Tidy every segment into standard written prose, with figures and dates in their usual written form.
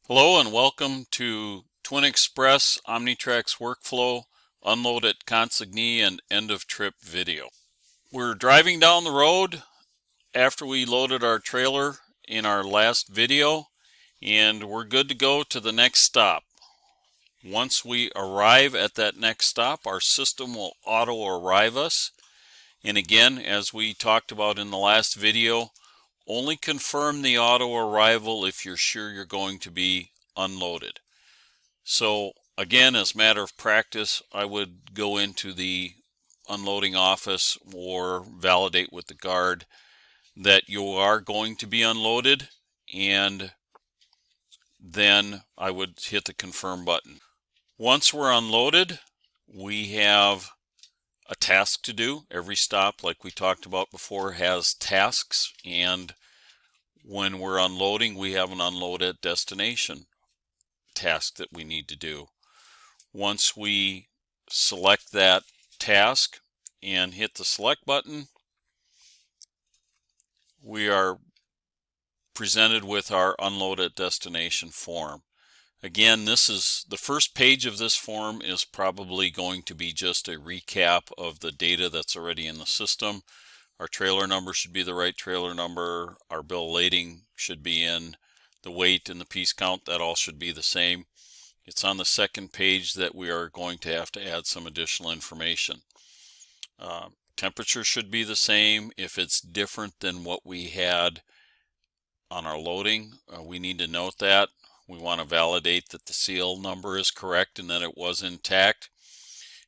Hello and welcome to Twin Express Omnitracs Workflow Unload at Consignee and End of Trip video. We're driving down the road after we loaded our trailer in our last video, and we're good to go to the next stop. Once we arrive at that next stop, our system will auto arrive us. And again, as we talked about in the last video, only confirm the auto arrival if you're sure you're going to be unloaded. So again, as a matter of practice, I would go into the unloading office or validate with the guard that you are going to be unloaded, and then I would hit the confirm button. Once we're unloaded, we have a task to do. Every stop, like we talked about before, has tasks, and when we're unloading, we have an unload at destination task that we need to do. Once we select that task and hit the select button, we are presented with our unload at destination form. Again, this is the first page of this form is probably going to be just a recap of the data that's already in the system. Our trailer number should be the right trailer number. Our bill of lading should be in. The weight and the piece count, that all should be the same. It's on the second page that we are going to have to add some additional information. Temperature should be the same. If it's different than what we had on our loading, we need to note that. We want to validate that the seal number is correct and that it was intact.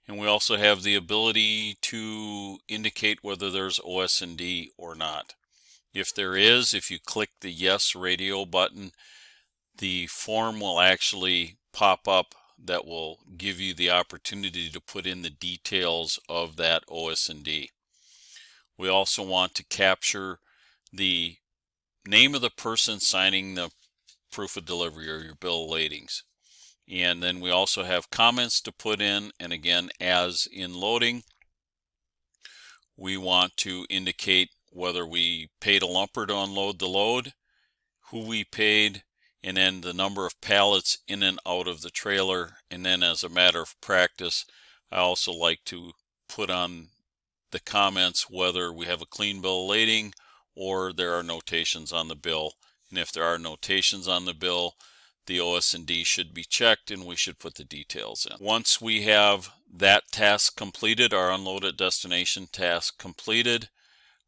And we also have the ability to indicate whether there's OS&D or not. If there is, if you click the Yes Radio button, the form will actually pop up that will give you the opportunity to put in the details of that OS&D. We also want to capture the name of the person signing the proof of delivery or your bill of ladings. And then we also have comments to put in, and again, as in loading, we want to indicate whether we paid a lumper to unload the load, who we paid, and then the number of pallets in and out of the trailer. And then as a matter of practice, I also like to put on the comments whether we have a clean bill of lading or there are notations on the bill. And if there are notations on the bill, the OS&D should be checked and we should put the details in. Once we have that task completed, our unload at destination task completed,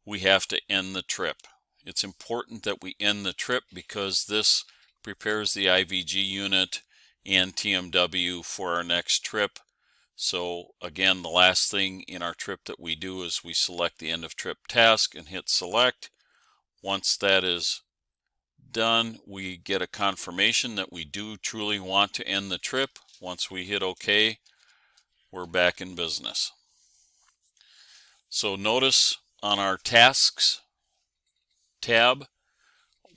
we have to end the trip. It's important that we end the trip because this prepares the IVG unit and TMW for our next trip. So again, the last thing in our trip that we do is we select the end of trip task and hit select. Once that is done, we get a confirmation that we do truly want to end the trip. Once we hit OK, we're back in business. So notice on our tasks tab,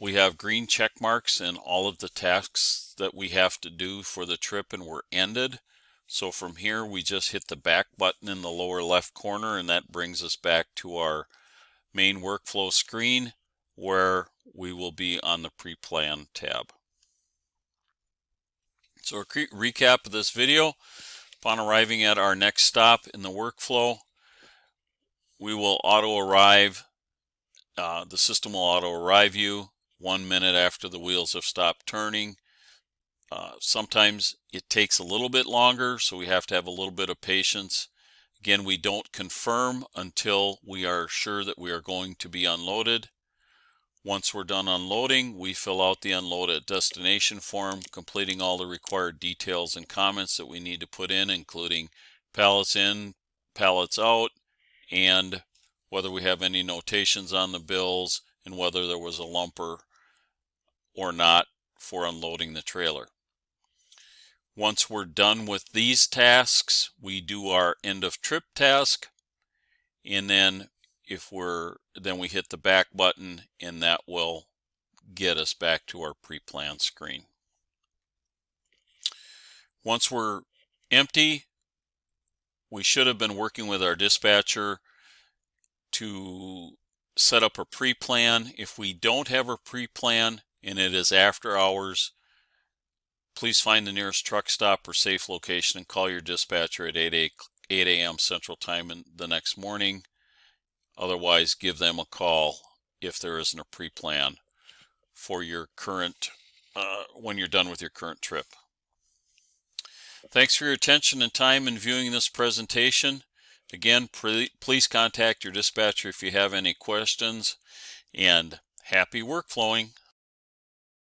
we have green check marks in all of the tasks that we have to do for the trip and we're ended. So from here, we just hit the back button in the lower left corner, and that brings us back to our main workflow screen where we will be on the pre-plan tab. So a recap of this video: upon arriving at our next stop in the workflow, we will auto arrive. The system will auto arrive you 1 minute after the wheels have stopped turning. Sometimes it takes a little bit longer, so we have to have a little bit of patience. Again, we don't confirm until we are sure that we are going to be unloaded. Once we're done unloading, we fill out the unload at destination form, completing all the required details and comments that we need to put in, including pallets in, pallets out, and whether we have any notations on the bills and whether there was a lumper or not for unloading the trailer. Once we're done with these tasks, we do our end of trip task, and then then we hit the back button, and that will get us back to our pre-planned screen. Once we're empty, we should have been working with our dispatcher to set up a pre-plan. If we don't have a pre-plan and it is after hours, please find the nearest truck stop or safe location and call your dispatcher at 8 a.m. Central Time in the next morning. Otherwise, give them a call if there isn't a pre-plan for your current, when you're done with your current trip. Thanks for your attention and time in viewing this presentation. Again, please contact your dispatcher if you have any questions, and happy workflowing.